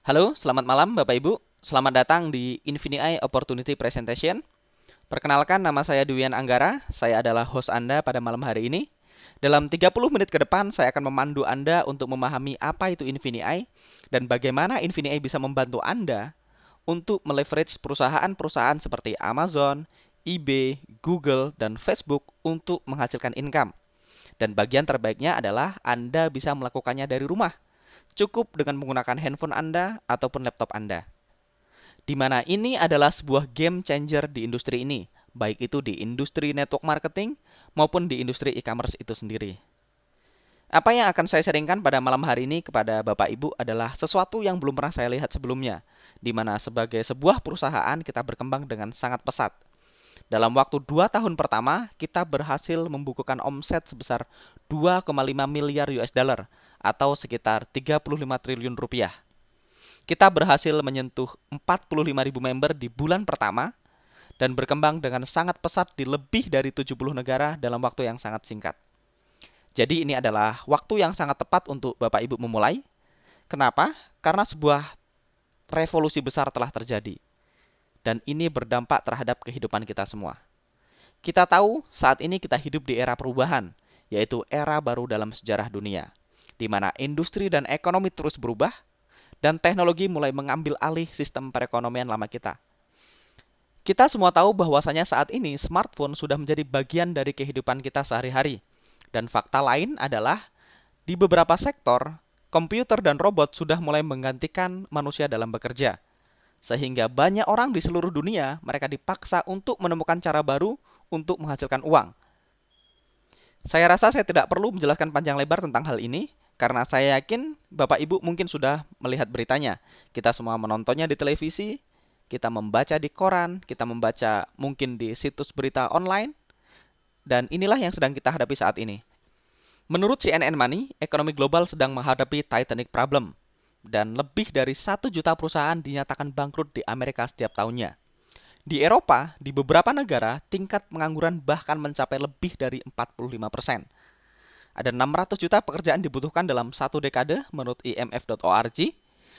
Halo, selamat malam Bapak Ibu. Selamat datang di Infinity Opportunity Presentation. Perkenalkan, nama saya Dwian Anggara. Saya adalah host Anda pada malam hari ini. Dalam 30 menit ke depan, saya akan memandu Anda untuk memahami apa itu Infinity dan bagaimana Infinity bisa membantu Anda untuk meleverage perusahaan-perusahaan seperti Amazon, eBay, Google, dan Facebook untuk menghasilkan income. Dan bagian terbaiknya adalah Anda bisa melakukannya dari rumah. Cukup dengan menggunakan handphone Anda ataupun laptop Anda. Di mana ini adalah sebuah game changer di industri ini, baik itu di industri network marketing maupun di industri e-commerce itu sendiri. Apa yang akan saya sharingkan pada malam hari ini kepada Bapak Ibu adalah sesuatu yang belum pernah saya lihat sebelumnya, di mana sebagai sebuah perusahaan kita berkembang dengan sangat pesat. Dalam waktu 2 tahun pertama, kita berhasil membukukan omset sebesar 2,5 miliar US dollar atau sekitar 35 triliun rupiah. Kita berhasil menyentuh 45.000 member di bulan pertama dan berkembang dengan sangat pesat di lebih dari 70 negara dalam waktu yang sangat singkat. Jadi ini adalah waktu yang sangat tepat untuk Bapak Ibu memulai. Kenapa? Karena sebuah revolusi besar telah terjadi. Dan ini berdampak terhadap kehidupan kita semua. Kita tahu saat ini kita hidup di era perubahan, yaitu era baru dalam sejarah dunia, di mana industri dan ekonomi terus berubah, dan teknologi mulai mengambil alih sistem perekonomian lama kita. Kita semua tahu bahwasanya saat ini smartphone sudah menjadi bagian dari kehidupan kita sehari-hari. Dan fakta lain adalah di beberapa sektor, komputer dan robot sudah mulai menggantikan manusia dalam bekerja. Sehingga banyak orang di seluruh dunia mereka dipaksa untuk menemukan cara baru untuk menghasilkan uang. Saya rasa saya tidak perlu menjelaskan panjang lebar tentang hal ini, karena saya yakin Bapak Ibu mungkin sudah melihat beritanya. Kita semua menontonnya di televisi, kita membaca di koran, kita membaca mungkin di situs berita online, dan inilah yang sedang kita hadapi saat ini. Menurut CNN Money, ekonomi global sedang menghadapi Titanic problem, dan lebih dari 1 juta perusahaan dinyatakan bangkrut di Amerika setiap tahunnya. Di Eropa, di beberapa negara, tingkat pengangguran bahkan mencapai lebih dari 45%. Ada 600 juta pekerjaan dibutuhkan dalam satu dekade menurut imf.org,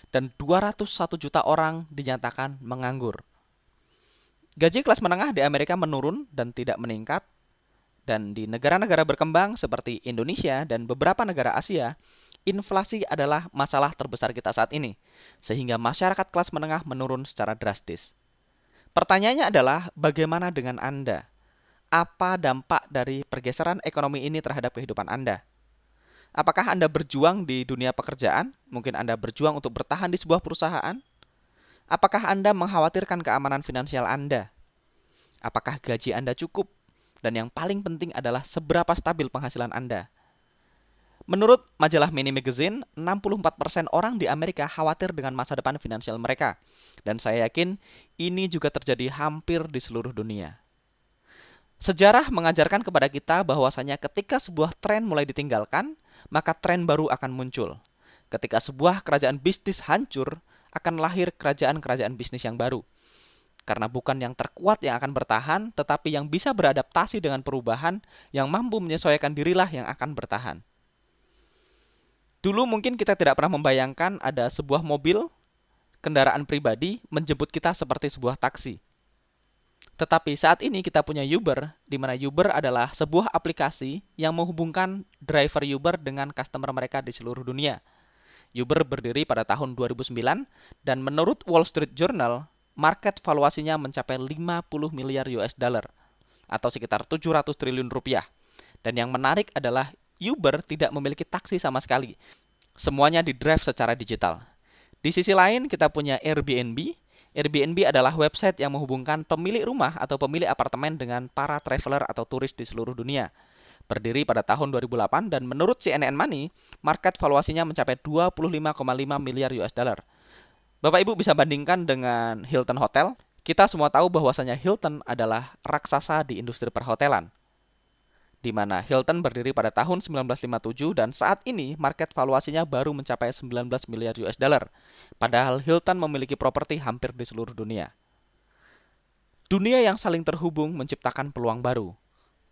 dan 201 juta orang dinyatakan menganggur. Gaji kelas menengah di Amerika menurun dan tidak meningkat, dan di negara-negara berkembang seperti Indonesia dan beberapa negara Asia, inflasi adalah masalah terbesar kita saat ini, sehingga masyarakat kelas menengah menurun secara drastis. Pertanyaannya adalah, bagaimana dengan Anda? Apa dampak dari pergeseran ekonomi ini terhadap kehidupan Anda? Apakah Anda berjuang di dunia pekerjaan? Mungkin Anda berjuang untuk bertahan di sebuah perusahaan? Apakah Anda mengkhawatirkan keamanan finansial Anda? Apakah gaji Anda cukup? Dan yang paling penting adalah seberapa stabil penghasilan Anda. Menurut majalah Money Magazine, 64% orang di Amerika khawatir dengan masa depan finansial mereka. Dan saya yakin ini juga terjadi hampir di seluruh dunia. Sejarah mengajarkan kepada kita bahwasanya ketika sebuah tren mulai ditinggalkan, maka tren baru akan muncul. Ketika sebuah kerajaan bisnis hancur, akan lahir kerajaan-kerajaan bisnis yang baru. Karena bukan yang terkuat yang akan bertahan, tetapi yang bisa beradaptasi dengan perubahan, yang mampu menyesuaikan dirilah yang akan bertahan. Dulu mungkin kita tidak pernah membayangkan ada sebuah mobil, kendaraan pribadi, menjemput kita seperti sebuah taksi. Tetapi saat ini kita punya Uber, di mana Uber adalah sebuah aplikasi yang menghubungkan driver Uber dengan customer mereka di seluruh dunia. Uber berdiri pada tahun 2009, dan menurut Wall Street Journal, market valuasinya mencapai 50 miliar US dollar atau sekitar 700 triliun rupiah. Dan yang menarik adalah Uber tidak memiliki taksi sama sekali. Semuanya di-drive secara digital. Di sisi lain kita punya Airbnb. Airbnb adalah website yang menghubungkan pemilik rumah atau pemilik apartemen dengan para traveler atau turis di seluruh dunia. Berdiri pada tahun 2008 dan menurut CNN Money, market valuasinya mencapai 25,5 miliar US dollar. Bapak Ibu bisa bandingkan dengan Hilton Hotel. Kita semua tahu bahwasanya Hilton adalah raksasa di industri perhotelan, di mana Hilton berdiri pada tahun 1957 dan saat ini market valuasinya baru mencapai 19 miliar US dollar. Padahal Hilton memiliki properti hampir di seluruh dunia. Dunia yang saling terhubung menciptakan peluang baru.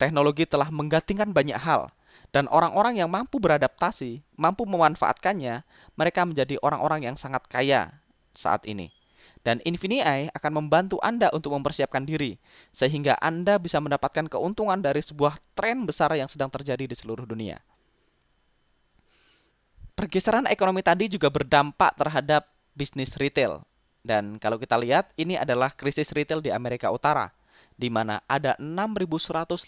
Teknologi telah menggantikan banyak hal, dan orang-orang yang mampu beradaptasi, mampu memanfaatkannya, mereka menjadi orang-orang yang sangat kaya saat ini. Dan Infinii akan membantu Anda untuk mempersiapkan diri, sehingga Anda bisa mendapatkan keuntungan dari sebuah tren besar yang sedang terjadi di seluruh dunia. Pergeseran ekonomi tadi juga berdampak terhadap bisnis retail. Dan kalau kita lihat, ini adalah krisis retail di Amerika Utara, di mana ada 6.158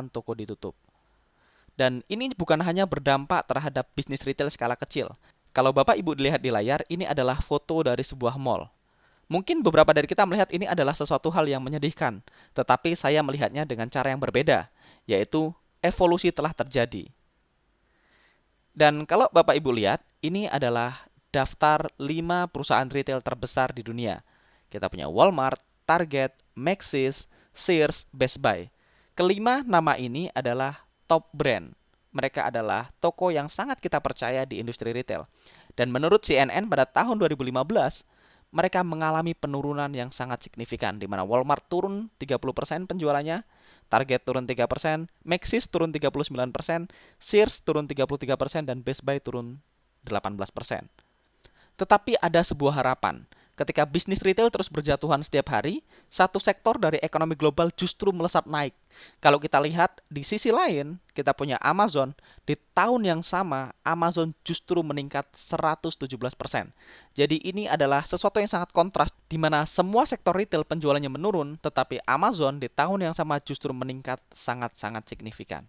toko ditutup. Dan ini bukan hanya berdampak terhadap bisnis retail skala kecil. Kalau Bapak Ibu dilihat di layar, ini adalah foto dari sebuah mall. Mungkin beberapa dari kita melihat ini adalah sesuatu hal yang menyedihkan, tetapi saya melihatnya dengan cara yang berbeda, yaitu evolusi telah terjadi. Dan kalau Bapak Ibu lihat, ini adalah daftar 5 perusahaan retail terbesar di dunia. Kita punya Walmart, Target, Maxis, Sears, Best Buy. Kelima nama ini adalah top brand. Mereka adalah toko yang sangat kita percaya di industri retail. Dan menurut CNN pada tahun 2015, mereka mengalami penurunan yang sangat signifikan, di mana Walmart turun 30% penjualannya, Target turun 3%, Maxis turun 39%, Sears turun 33%, dan Best Buy turun 18%. Tetapi ada sebuah harapan. Ketika bisnis retail terus berjatuhan setiap hari, satu sektor dari ekonomi global justru melesat naik. Kalau kita lihat di sisi lain, kita punya Amazon. Di tahun yang sama, Amazon justru meningkat 117%. Jadi ini adalah sesuatu yang sangat kontras, di mana semua sektor retail penjualannya menurun, tetapi Amazon di tahun yang sama justru meningkat sangat-sangat signifikan.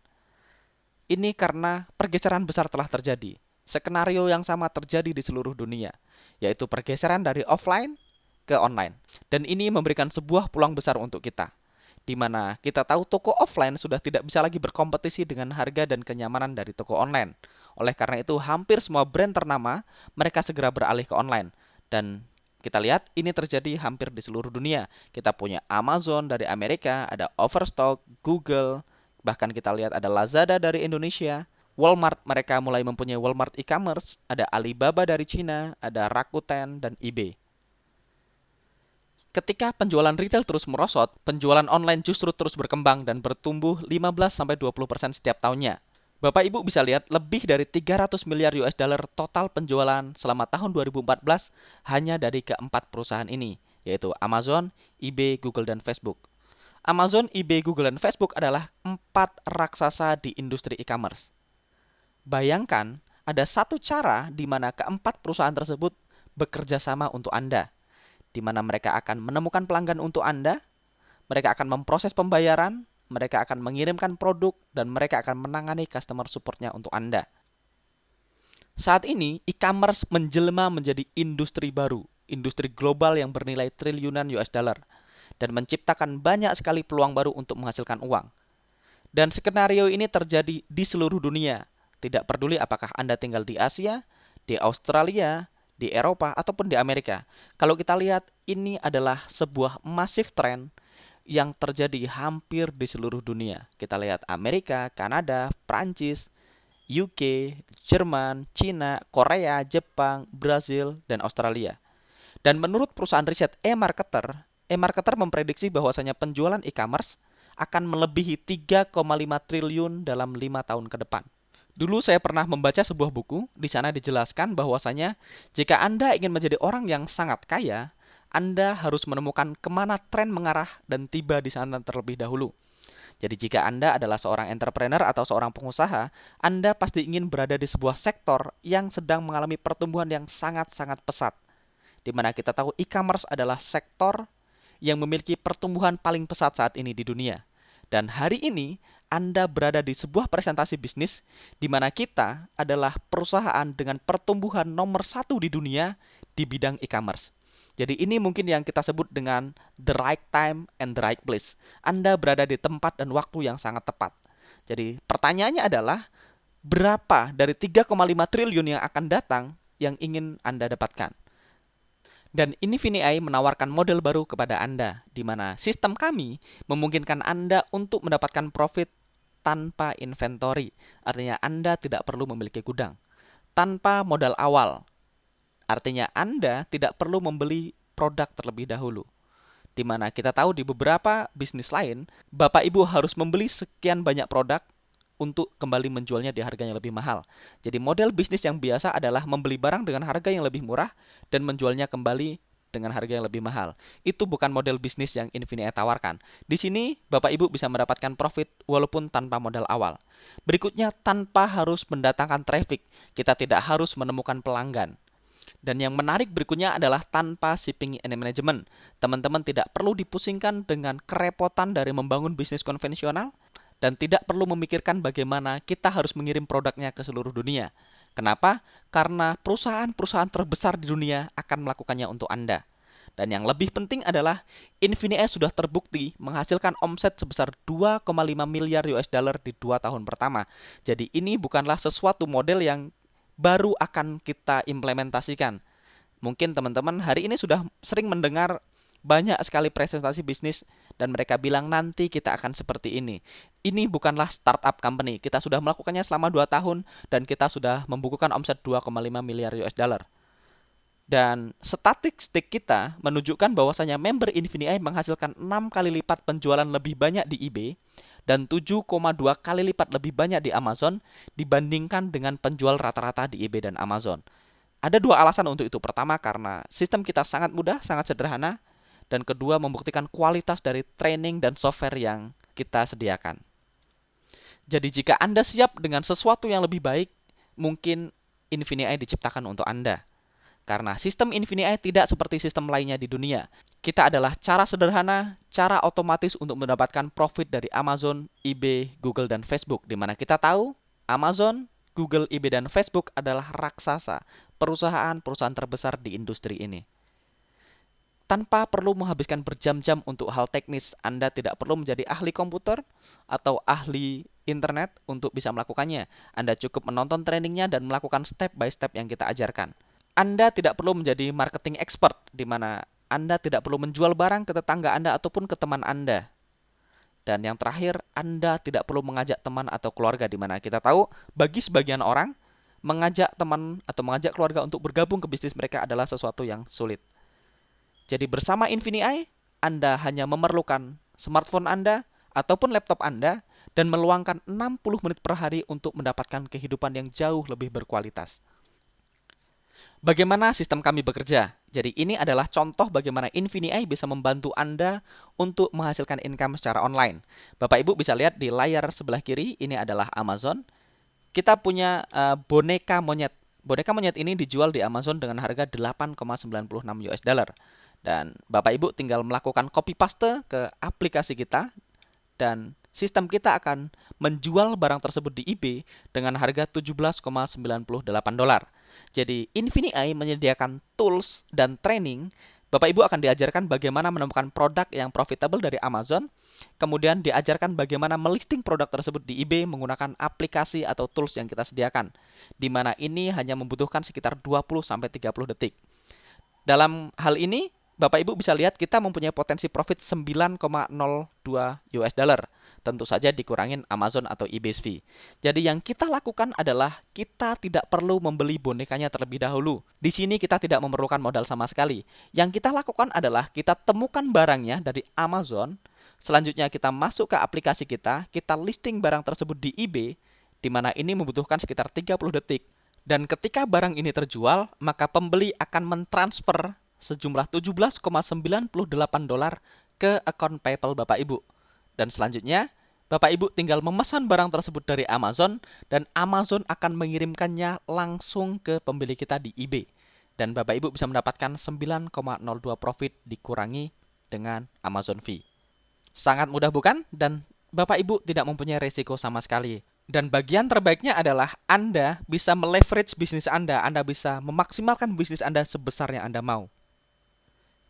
Ini karena pergeseran besar telah terjadi. Skenario yang sama terjadi di seluruh dunia, yaitu pergeseran dari offline ke online. Dan ini memberikan sebuah peluang besar untuk kita, di mana kita tahu toko offline sudah tidak bisa lagi berkompetisi dengan harga dan kenyamanan dari toko online. Oleh karena itu, hampir semua brand ternama, mereka segera beralih ke online. Dan kita lihat ini terjadi hampir di seluruh dunia. Kita punya Amazon dari Amerika, ada Overstock, Google, bahkan kita lihat ada Lazada dari Indonesia. Walmart, mereka mulai mempunyai Walmart e-commerce, ada Alibaba dari Cina, ada Rakuten, dan eBay. Ketika penjualan retail terus merosot, penjualan online justru terus berkembang dan bertumbuh 15-20% setiap tahunnya. Bapak Ibu bisa lihat lebih dari 300 miliar US dollar total penjualan selama tahun 2014 hanya dari keempat perusahaan ini, yaitu Amazon, eBay, Google, dan Facebook. Amazon, eBay, Google, dan Facebook adalah 4 raksasa di industri e-commerce. Bayangkan, ada satu cara di mana keempat perusahaan tersebut bekerja sama untuk Anda, di mana mereka akan menemukan pelanggan untuk Anda, mereka akan memproses pembayaran, mereka akan mengirimkan produk, dan mereka akan menangani customer support-nya untuk Anda. Saat ini, e-commerce menjelma menjadi industri baru, industri global yang bernilai triliunan US dollar, dan menciptakan banyak sekali peluang baru untuk menghasilkan uang. Dan skenario ini terjadi di seluruh dunia. Tidak peduli apakah Anda tinggal di Asia, di Australia, di Eropa, ataupun di Amerika. Kalau kita lihat, ini adalah sebuah masif tren yang terjadi hampir di seluruh dunia. Kita lihat Amerika, Kanada, Prancis, UK, Jerman, Cina, Korea, Jepang, Brazil, dan Australia. Dan menurut perusahaan riset eMarketer memprediksi bahwasanya penjualan e-commerce akan melebihi 3,5 triliun dalam 5 tahun ke depan. Dulu saya pernah membaca sebuah buku, di sana dijelaskan bahwasanya jika Anda ingin menjadi orang yang sangat kaya, Anda harus menemukan kemana tren mengarah dan tiba di sana terlebih dahulu. Jadi jika Anda adalah seorang entrepreneur atau seorang pengusaha, Anda pasti ingin berada di sebuah sektor yang sedang mengalami pertumbuhan yang sangat-sangat pesat. Di mana kita tahu e-commerce adalah sektor yang memiliki pertumbuhan paling pesat saat ini di dunia. Dan hari ini, Anda berada di sebuah presentasi bisnis di mana kita adalah perusahaan dengan pertumbuhan nomor 1 di dunia di bidang e-commerce. Jadi ini mungkin yang kita sebut dengan the right time and the right place. Anda berada di tempat dan waktu yang sangat tepat. Jadi pertanyaannya adalah, berapa dari 3,5 triliun yang akan datang yang ingin Anda dapatkan? Dan Infinii menawarkan model baru kepada Anda, di mana sistem kami memungkinkan Anda untuk mendapatkan profit tanpa inventory. Artinya Anda tidak perlu memiliki gudang. Tanpa modal awal. Artinya Anda tidak perlu membeli produk terlebih dahulu. Di mana kita tahu di beberapa bisnis lain, Bapak Ibu harus membeli sekian banyak produk untuk kembali menjualnya di harga yang lebih mahal. Jadi model bisnis yang biasa adalah membeli barang dengan harga yang lebih murah dan menjualnya kembali dengan harga yang lebih mahal. Itu bukan model bisnis yang Infinity tawarkan. Di sini Bapak Ibu bisa mendapatkan profit walaupun tanpa modal awal. Berikutnya, tanpa harus mendatangkan traffic. Kita tidak harus menemukan pelanggan. Dan yang menarik berikutnya adalah tanpa shipping and management. Teman-teman tidak perlu dipusingkan dengan kerepotan dari membangun bisnis konvensional dan tidak perlu memikirkan bagaimana kita harus mengirim produknya ke seluruh dunia. Kenapa? Karena perusahaan-perusahaan terbesar di dunia akan melakukannya untuk Anda. Dan yang lebih penting adalah Infinity sudah terbukti menghasilkan omset sebesar 2,5 miliar US dollar di 2 tahun pertama. Jadi ini bukanlah sesuatu model yang baru akan kita implementasikan. Mungkin teman-teman hari ini sudah sering mendengar banyak sekali presentasi bisnis dan mereka bilang nanti kita akan seperti ini. Ini bukanlah startup company. Kita sudah melakukannya selama 2 tahun dan kita sudah membukukan omset 2,5 miliar US dollar. Dan statistik kita menunjukkan bahwasanya member Infinity menghasilkan 6 kali lipat penjualan lebih banyak di eBay dan 7,2 kali lipat lebih banyak di Amazon dibandingkan dengan penjual rata-rata di eBay dan Amazon. Ada dua alasan untuk itu. Pertama, karena sistem kita sangat mudah, sangat sederhana. Dan kedua, membuktikan kualitas dari training dan software yang kita sediakan. Jadi jika Anda siap dengan sesuatu yang lebih baik, mungkin Infinity diciptakan untuk Anda. Karena sistem Infinity tidak seperti sistem lainnya di dunia. Kita adalah cara sederhana, cara otomatis untuk mendapatkan profit dari Amazon, eBay, Google, dan Facebook. Di mana kita tahu Amazon, Google, eBay, dan Facebook adalah raksasa, perusahaan-perusahaan terbesar di industri ini. Tanpa perlu menghabiskan berjam-jam untuk hal teknis, Anda tidak perlu menjadi ahli komputer atau ahli internet untuk bisa melakukannya. Anda cukup menonton trainingnya dan melakukan step by step yang kita ajarkan. Anda tidak perlu menjadi marketing expert, di mana Anda tidak perlu menjual barang ke tetangga Anda ataupun ke teman Anda. Dan yang terakhir, Anda tidak perlu mengajak teman atau keluarga, di mana kita tahu bagi sebagian orang, mengajak teman atau mengajak keluarga untuk bergabung ke bisnis mereka adalah sesuatu yang sulit. Jadi bersama Infinity, Anda hanya memerlukan smartphone Anda ataupun laptop Anda dan meluangkan 60 menit per hari untuk mendapatkan kehidupan yang jauh lebih berkualitas. Bagaimana sistem kami bekerja? Jadi ini adalah contoh bagaimana Infinity bisa membantu Anda untuk menghasilkan income secara online. Bapak Ibu bisa lihat di layar sebelah kiri, ini adalah Amazon. Kita punya boneka monyet. Boneka monyet ini dijual di Amazon dengan harga 8,96 US dollar. Dan Bapak Ibu tinggal melakukan copy paste ke aplikasi kita dan sistem kita akan menjual barang tersebut di eBay dengan harga 17,98 dolar. Jadi Infinity menyediakan tools dan training. Bapak Ibu akan diajarkan bagaimana menemukan produk yang profitable dari Amazon. Kemudian diajarkan bagaimana melisting produk tersebut di eBay menggunakan aplikasi atau tools yang kita sediakan. Di mana ini hanya membutuhkan sekitar 20-30 detik. Dalam hal ini, Bapak Ibu bisa lihat kita mempunyai potensi profit 9,02 US dollar. Tentu saja dikurangin Amazon atau eBay fee. Jadi yang kita lakukan adalah kita tidak perlu membeli bonekanya terlebih dahulu. Di sini kita tidak memerlukan modal sama sekali. Yang kita lakukan adalah kita temukan barangnya dari Amazon. Selanjutnya kita masuk ke aplikasi kita listing barang tersebut di eBay, di mana ini membutuhkan sekitar 30 detik. Dan ketika barang ini terjual, maka pembeli akan mentransfer sejumlah 17,98 dolar ke akun PayPal Bapak Ibu. Dan selanjutnya, Bapak Ibu tinggal memesan barang tersebut dari Amazon dan Amazon akan mengirimkannya langsung ke pembeli kita di eBay. Dan Bapak Ibu bisa mendapatkan 9,02 profit dikurangi dengan Amazon fee. Sangat mudah bukan? Dan Bapak Ibu tidak mempunyai resiko sama sekali. Dan bagian terbaiknya adalah Anda bisa meleverage bisnis Anda bisa memaksimalkan bisnis Anda sebesar yang Anda mau.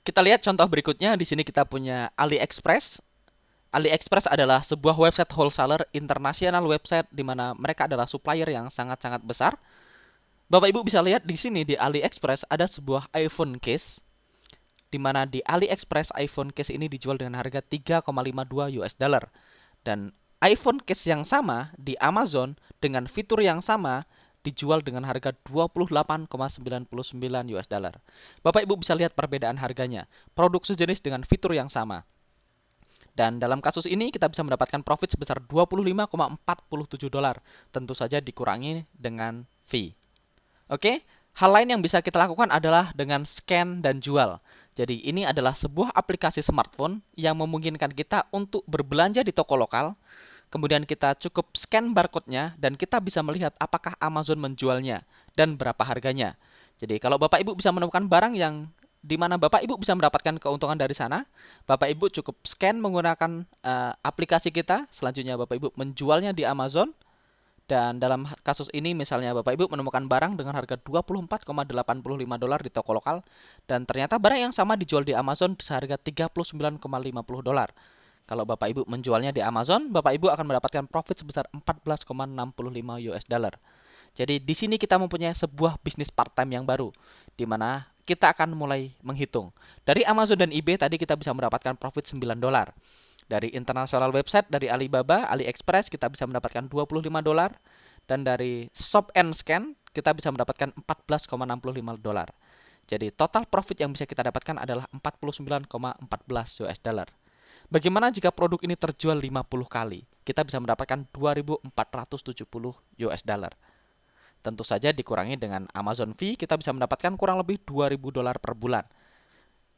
Kita lihat contoh berikutnya. Di sini kita punya AliExpress. AliExpress adalah sebuah website wholesaler internasional, website di mana mereka adalah supplier yang sangat-sangat besar. Bapak Ibu bisa lihat di sini di AliExpress ada sebuah iPhone case, di mana di AliExpress iPhone case ini dijual dengan harga 3,52 US dollar. Dan iPhone case yang sama di Amazon dengan fitur yang sama dijual dengan harga 28,99 US dollar. Bapak Ibu bisa lihat perbedaan harganya. Produk sejenis dengan fitur yang sama. Dan dalam kasus ini kita bisa mendapatkan profit sebesar $25,47. Tentu saja dikurangi dengan fee. Oke, hal lain yang bisa kita lakukan adalah dengan scan dan jual. Jadi ini adalah sebuah aplikasi smartphone yang memungkinkan kita untuk berbelanja di toko lokal. Kemudian kita cukup scan barcode-nya dan kita bisa melihat apakah Amazon menjualnya dan berapa harganya. Jadi kalau Bapak Ibu bisa menemukan barang yang di mana Bapak Ibu bisa mendapatkan keuntungan dari sana, Bapak Ibu cukup scan menggunakan aplikasi kita. Selanjutnya Bapak Ibu menjualnya di Amazon. Dan dalam kasus ini misalnya Bapak Ibu menemukan barang dengan harga $24,85 di toko lokal dan ternyata barang yang sama dijual di Amazon seharga $39,50. Kalau Bapak Ibu menjualnya di Amazon, Bapak Ibu akan mendapatkan profit sebesar $14,65. Jadi di sini kita mempunyai sebuah bisnis part-time yang baru di mana kita akan mulai menghitung. Dari Amazon dan eBay tadi kita bisa mendapatkan profit $9. Dari internasional website, dari Alibaba, AliExpress, kita bisa mendapatkan $25. Dan dari Shop and Scan, kita bisa mendapatkan $14,65. Jadi total profit yang bisa kita dapatkan adalah $49,14. Bagaimana jika produk ini terjual 50 kali? Kita bisa mendapatkan $2.470. Tentu saja dikurangi dengan Amazon fee, kita bisa mendapatkan kurang lebih $2.000 per bulan.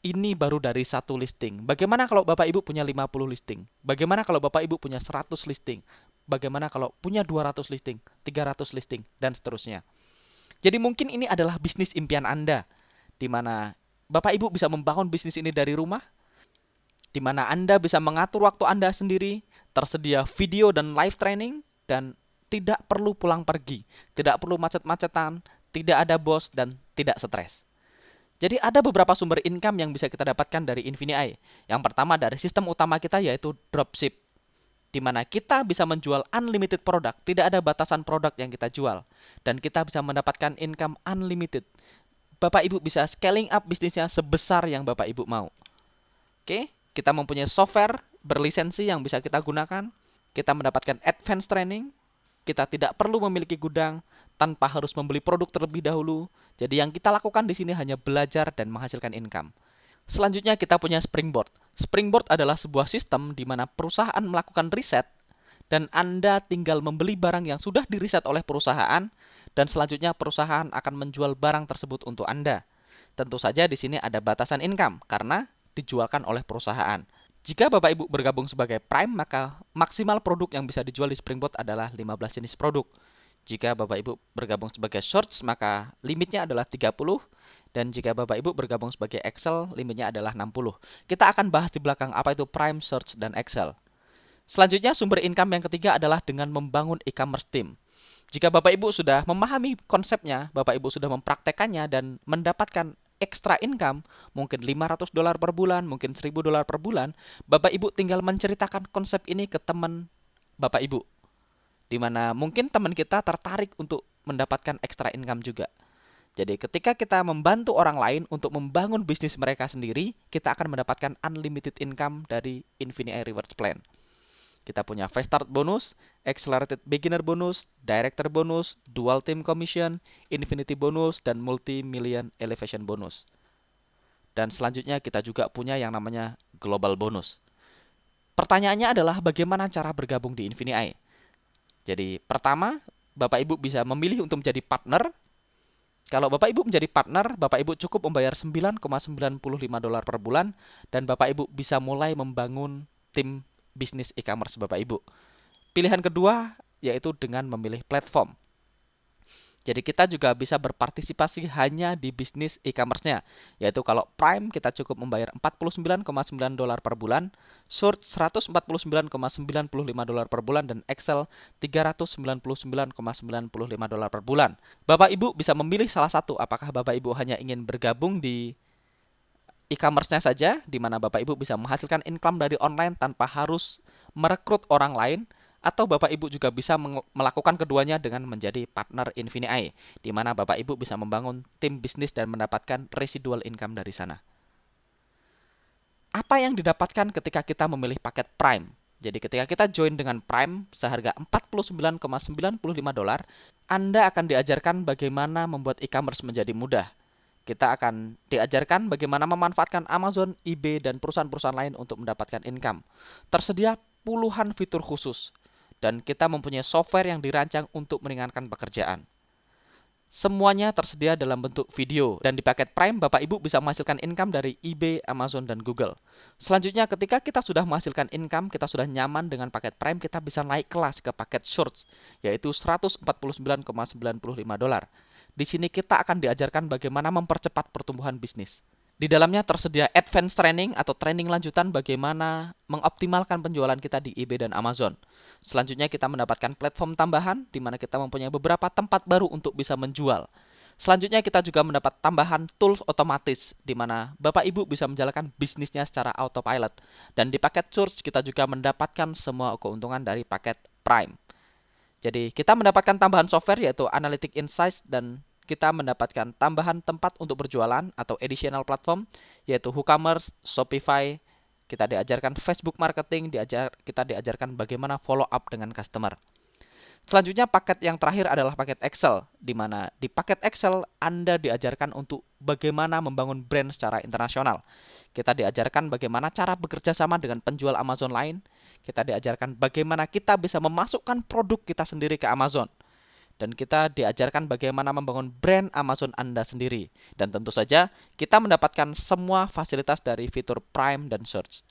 Ini baru dari satu listing. Bagaimana kalau Bapak Ibu punya 50 listing? Bagaimana kalau Bapak Ibu punya 100 listing? Bagaimana kalau punya 200 listing, 300 listing, dan seterusnya. Jadi mungkin ini adalah bisnis impian Anda, di mana Bapak Ibu bisa membangun bisnis ini dari rumah, di mana Anda bisa mengatur waktu Anda sendiri, tersedia video dan live training, dan tidak perlu pulang pergi, tidak perlu macet-macetan, tidak ada bos, dan tidak stres. Jadi ada beberapa sumber income yang bisa kita dapatkan dari Infinii. Yang pertama dari sistem utama kita yaitu dropship, di mana kita bisa menjual unlimited produk, tidak ada batasan produk yang kita jual, dan kita bisa mendapatkan income unlimited. Bapak Ibu bisa scaling up bisnisnya sebesar yang Bapak Ibu mau. Oke, kita mempunyai software berlisensi yang bisa kita gunakan, kita mendapatkan advance training, kita tidak perlu memiliki gudang tanpa harus membeli produk terlebih dahulu. Jadi yang kita lakukan di sini hanya belajar dan menghasilkan income. Selanjutnya kita punya Springboard. Springboard adalah sebuah sistem di mana perusahaan melakukan riset dan Anda tinggal membeli barang yang sudah diriset oleh perusahaan dan selanjutnya perusahaan akan menjual barang tersebut untuk Anda. Tentu saja di sini ada batasan income karena dijualkan oleh perusahaan. Jika Bapak Ibu bergabung sebagai Prime, maka maksimal produk yang bisa dijual di Springboard adalah 15 jenis produk. Jika Bapak Ibu bergabung sebagai Shorts, maka limitnya adalah 30. Dan jika Bapak Ibu bergabung sebagai Excel, limitnya adalah 60. Kita akan bahas di belakang apa itu Prime, Search, dan Excel. Selanjutnya, sumber income yang ketiga adalah dengan membangun e-commerce team. Jika Bapak Ibu sudah memahami konsepnya, Bapak Ibu sudah mempraktekannya dan mendapatkan extra income, mungkin $500 per bulan, mungkin $1.000 per bulan, Bapak Ibu tinggal menceritakan konsep ini ke teman Bapak Ibu, di mana mungkin teman kita tertarik untuk mendapatkan extra income juga. Jadi ketika kita membantu orang lain untuk membangun bisnis mereka sendiri, kita akan mendapatkan unlimited income dari Infinii Rewards Plan. Kita punya Fast Start bonus, Accelerated Beginner bonus, Director bonus, Dual Team Commission, Infinity bonus, dan Multi-Million Elevation bonus. Dan selanjutnya kita juga punya yang namanya Global bonus. Pertanyaannya adalah bagaimana cara bergabung di Infinii? Jadi pertama, Bapak Ibu bisa memilih untuk menjadi partner. Kalau Bapak Ibu menjadi partner, Bapak Ibu cukup membayar $9,95 per bulan dan Bapak Ibu bisa mulai membangun tim bisnis e-commerce Bapak Ibu. Pilihan kedua yaitu dengan memilih platform. Jadi kita juga bisa berpartisipasi hanya di bisnis e-commerce-nya. Yaitu kalau Prime kita cukup membayar $49,9 per bulan, Search $149,95 per bulan, dan Excel $399,95 per bulan. Bapak Ibu bisa memilih salah satu, apakah Bapak Ibu hanya ingin bergabung di e-commerce-nya saja, di mana Bapak Ibu bisa menghasilkan income dari online tanpa harus merekrut orang lain, atau Bapak Ibu juga bisa melakukan keduanya dengan menjadi partner Infinii, di mana Bapak Ibu bisa membangun tim bisnis dan mendapatkan residual income dari sana. Apa yang didapatkan ketika kita memilih paket Prime? Jadi ketika kita join dengan Prime seharga $49,95, Anda akan diajarkan bagaimana membuat e-commerce menjadi mudah. Kita akan diajarkan bagaimana memanfaatkan Amazon, eBay, dan perusahaan-perusahaan lain untuk mendapatkan income. Tersedia puluhan fitur khusus, dan kita mempunyai software yang dirancang untuk meringankan pekerjaan. Semuanya tersedia dalam bentuk video, dan di paket Prime Bapak Ibu bisa menghasilkan income dari eBay, Amazon, dan Google. Selanjutnya, ketika kita sudah menghasilkan income, kita sudah nyaman dengan paket Prime, kita bisa naik kelas ke paket Shorts, yaitu $149,95. Di sini kita akan diajarkan bagaimana mempercepat pertumbuhan bisnis. Di dalamnya tersedia advance training atau training lanjutan bagaimana mengoptimalkan penjualan kita di eBay dan Amazon. Selanjutnya kita mendapatkan platform tambahan di mana kita mempunyai beberapa tempat baru untuk bisa menjual. Selanjutnya kita juga mendapat tambahan tools otomatis di mana Bapak Ibu bisa menjalankan bisnisnya secara autopilot. Dan di paket Surge kita juga mendapatkan semua keuntungan dari paket Prime. Jadi kita mendapatkan tambahan software yaitu Analytic Insights, dan kita mendapatkan tambahan tempat untuk berjualan atau additional platform yaitu WooCommerce, Shopify. Kita diajarkan Facebook marketing, kita diajarkan bagaimana follow up dengan customer. Selanjutnya paket yang terakhir adalah paket Excel, di mana di paket Excel Anda diajarkan untuk bagaimana membangun brand secara internasional. Kita diajarkan bagaimana cara bekerja sama dengan penjual Amazon lain. Kita diajarkan bagaimana kita bisa memasukkan produk kita sendiri ke Amazon. Dan kita diajarkan bagaimana membangun brand Amazon Anda sendiri. Dan tentu saja kita mendapatkan semua fasilitas dari fitur Prime dan Search.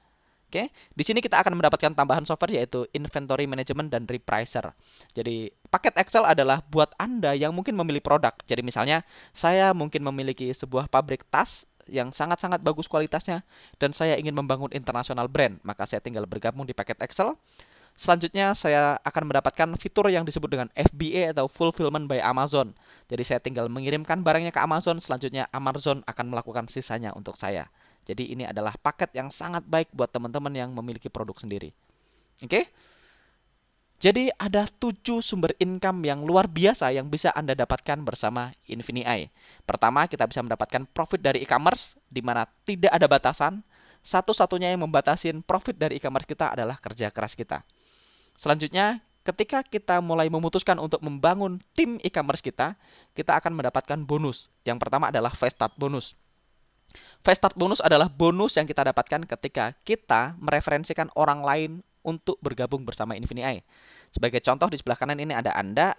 Oke, di sini kita akan mendapatkan tambahan software yaitu Inventory Management dan Repricer. Jadi paket Excel adalah buat Anda yang mungkin memilih produk. Jadi misalnya saya mungkin memiliki sebuah pabrik tas yang sangat-sangat bagus kualitasnya dan saya ingin membangun international brand, maka saya tinggal bergabung di paket Excel. Selanjutnya saya akan mendapatkan fitur yang disebut dengan FBA atau Fulfillment by Amazon. Jadi saya tinggal mengirimkan barangnya ke Amazon, selanjutnya Amazon akan melakukan sisanya untuk saya. Jadi ini adalah paket yang sangat baik buat teman-teman yang memiliki produk sendiri. Oke? Jadi ada 7 sumber income yang luar biasa yang bisa Anda dapatkan bersama Infinii. Pertama, kita bisa mendapatkan profit dari e-commerce di mana tidak ada batasan. Satu-satunya yang membatasi profit dari e-commerce kita adalah kerja keras kita. Selanjutnya, ketika kita mulai memutuskan untuk membangun tim e-commerce kita akan mendapatkan bonus. Yang pertama adalah Fast Start bonus. Fast Start bonus adalah bonus yang kita dapatkan ketika kita mereferensikan orang lain untuk bergabung bersama Infinii. Sebagai contoh di sebelah kanan ini ada Anda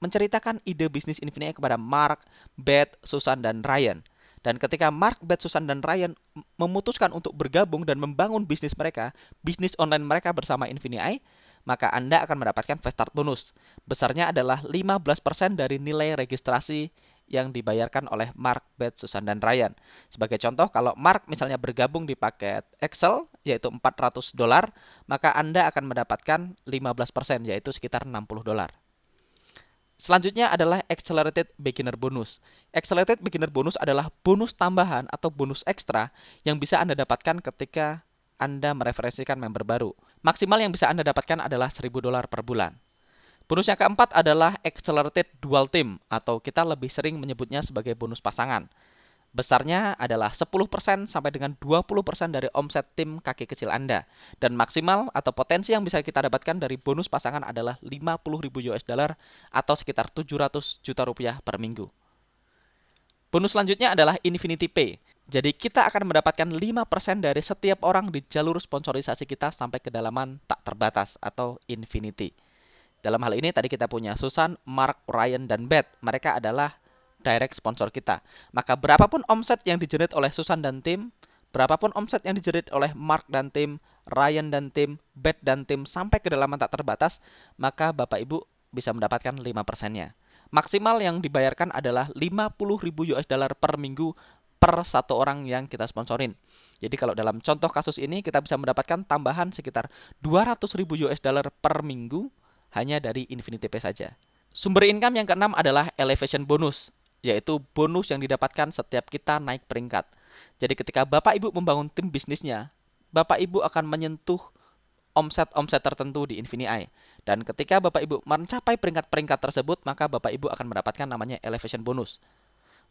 menceritakan ide bisnis Infinii kepada Mark, Beth, Susan, dan Ryan. Dan ketika Mark, Beth, Susan, dan Ryan memutuskan untuk bergabung dan membangun bisnis mereka, bisnis online mereka bersama Infinii, maka Anda akan mendapatkan Fast Start bonus. Besarnya adalah 15% dari nilai registrasi yang dibayarkan oleh Mark, Beth, Susan, dan Ryan. Sebagai contoh, kalau Mark misalnya bergabung di paket Excel, yaitu $400, maka Anda akan mendapatkan 15%, yaitu sekitar $60. Selanjutnya adalah Accelerated Beginner Bonus. Accelerated Beginner Bonus adalah bonus tambahan atau bonus ekstra yang bisa Anda dapatkan ketika Anda mereferensikan member baru. Maksimal yang bisa Anda dapatkan adalah $1.000 per bulan. Bonus yang keempat adalah Accelerated Dual Team atau kita lebih sering menyebutnya sebagai bonus pasangan. Besarnya adalah 10% sampai dengan 20% dari omset tim kaki kecil Anda. Dan maksimal atau potensi yang bisa kita dapatkan dari bonus pasangan adalah $50.000 atau sekitar 700 juta rupiah per minggu. Bonus selanjutnya adalah Infinity Pay. Jadi kita akan mendapatkan 5% dari setiap orang di jalur sponsorisasi kita sampai kedalaman tak terbatas atau Infinity. Dalam hal ini tadi kita punya Susan, Mark, Ryan, dan Beth. Mereka adalah direct sponsor kita. Maka berapapun omset yang digenerate oleh Susan dan tim, berapapun omset yang digenerate oleh Mark dan tim, Ryan dan tim, Beth dan tim sampai kedalaman tak terbatas, maka Bapak Ibu bisa mendapatkan 5%-nya. Maksimal yang dibayarkan adalah $50.000 per minggu per satu orang yang kita sponsorin. Jadi kalau dalam contoh kasus ini kita bisa mendapatkan tambahan sekitar $200.000 per minggu hanya dari Infinity Pay saja. Sumber income yang keenam adalah Elevation Bonus, yaitu bonus yang didapatkan setiap kita naik peringkat. Jadi ketika Bapak Ibu membangun tim bisnisnya, Bapak Ibu akan menyentuh omset-omset tertentu di Infinii. Dan ketika Bapak Ibu mencapai peringkat-peringkat tersebut, maka Bapak Ibu akan mendapatkan namanya Elevation Bonus.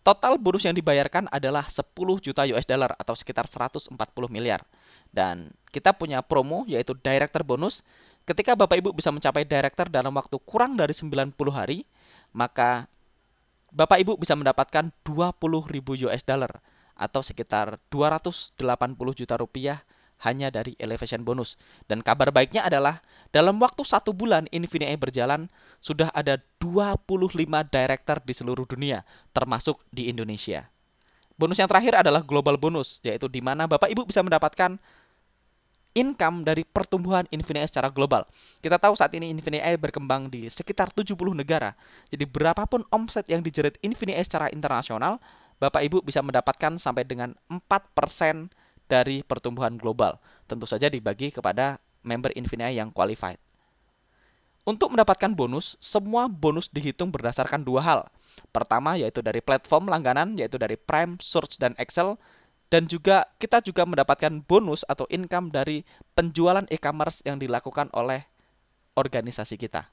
Total bonus yang dibayarkan adalah $10 juta atau sekitar 140 miliar. Dan kita punya promo yaitu Director Bonus. Ketika Bapak Ibu bisa mencapai Director dalam waktu kurang dari 90 hari, maka Bapak Ibu bisa mendapatkan 20.000 US dollar atau sekitar 280 juta rupiah hanya dari elevation bonus. Dan kabar baiknya adalah dalam waktu 1 bulan Infinity berjalan, sudah ada 25 director di seluruh dunia, termasuk di Indonesia. Bonus yang terakhir adalah global bonus, yaitu di mana Bapak Ibu bisa mendapatkan income dari pertumbuhan Infinity secara global. Kita tahu saat ini Infinity berkembang di sekitar 70 negara. Jadi berapapun omset yang dijerit Infinity secara internasional, Bapak Ibu bisa mendapatkan sampai dengan 4% dari pertumbuhan global. Tentu saja dibagi kepada member Infinity yang qualified. Untuk mendapatkan bonus, semua bonus dihitung berdasarkan dua hal. Pertama yaitu dari platform langganan, yaitu dari Prime, Search, dan Excel. Dan juga kita juga mendapatkan bonus atau income dari penjualan e-commerce yang dilakukan oleh organisasi kita.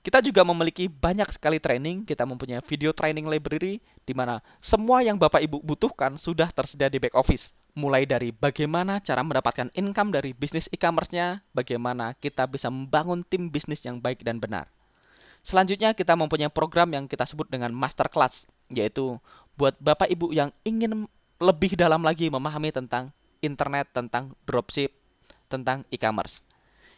Kita juga memiliki banyak sekali training, kita mempunyai video training library di mana semua yang Bapak Ibu butuhkan sudah tersedia di back office. Mulai dari bagaimana cara mendapatkan income dari bisnis e-commerce-nya, bagaimana kita bisa membangun tim bisnis yang baik dan benar. Selanjutnya kita mempunyai program yang kita sebut dengan masterclass, yaitu buat Bapak Ibu yang ingin lebih dalam lagi memahami tentang internet, tentang dropship, tentang e-commerce.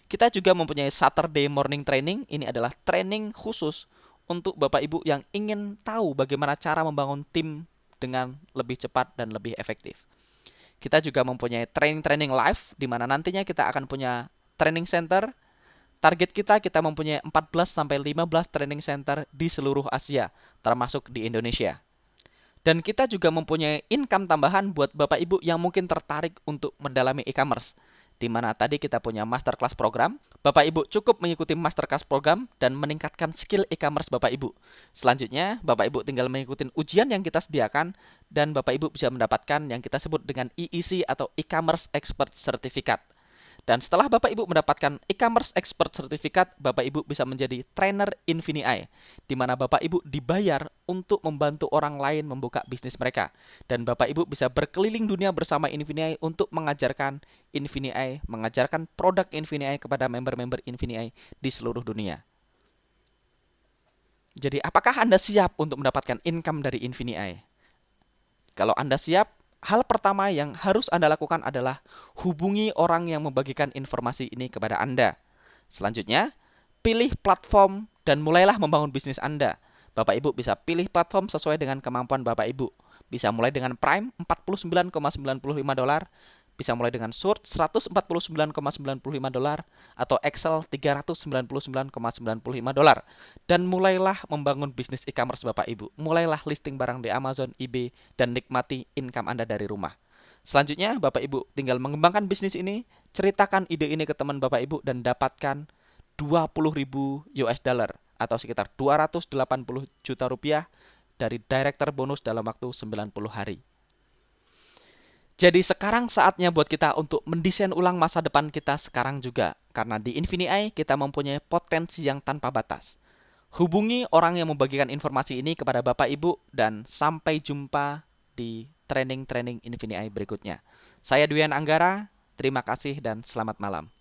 Kita juga mempunyai Saturday Morning Training. Ini adalah training khusus untuk Bapak Ibu yang ingin tahu bagaimana cara membangun tim dengan lebih cepat dan lebih efektif. Kita juga mempunyai training-training live, di mana nantinya kita akan punya training center. Target kita mempunyai 14-15 training center di seluruh Asia, termasuk di Indonesia. Dan kita juga mempunyai income tambahan buat Bapak Ibu yang mungkin tertarik untuk mendalami e-commerce. Di mana tadi kita punya masterclass program, Bapak Ibu cukup mengikuti masterclass program dan meningkatkan skill e-commerce Bapak Ibu. Selanjutnya, Bapak Ibu tinggal mengikuti ujian yang kita sediakan dan Bapak Ibu bisa mendapatkan yang kita sebut dengan EEC atau e-commerce expert certificate. Dan setelah Bapak Ibu mendapatkan e-commerce expert certificate, Bapak Ibu bisa menjadi trainer Infinity, di mana Bapak Ibu dibayar untuk membantu orang lain membuka bisnis mereka. Dan Bapak Ibu bisa berkeliling dunia bersama Infinity untuk mengajarkan Infinity, mengajarkan produk Infinity kepada member-member Infinity di seluruh dunia. Jadi apakah Anda siap untuk mendapatkan income dari Infinity? Kalau Anda siap, hal pertama yang harus Anda lakukan adalah hubungi orang yang membagikan informasi ini kepada Anda. Selanjutnya, pilih platform dan mulailah membangun bisnis Anda. Bapak Ibu bisa pilih platform sesuai dengan kemampuan Bapak Ibu. Bisa mulai dengan Prime $49,95, bisa mulai dengan Search $149,95 atau Excel $399,95. Dan mulailah membangun bisnis e-commerce Bapak Ibu. Mulailah listing barang di Amazon, eBay, dan nikmati income Anda dari rumah. Selanjutnya, Bapak Ibu tinggal mengembangkan bisnis ini, ceritakan ide ini ke teman Bapak Ibu dan dapatkan 20.000 US dollar atau sekitar 280 juta rupiah dari director bonus dalam waktu 90 hari. Jadi sekarang saatnya buat kita untuk mendesain ulang masa depan kita sekarang juga. Karena di Infinity kita mempunyai potensi yang tanpa batas. Hubungi orang yang membagikan informasi ini kepada Bapak Ibu dan sampai jumpa di training-training Infinity berikutnya. Saya Duyan Anggara, terima kasih dan selamat malam.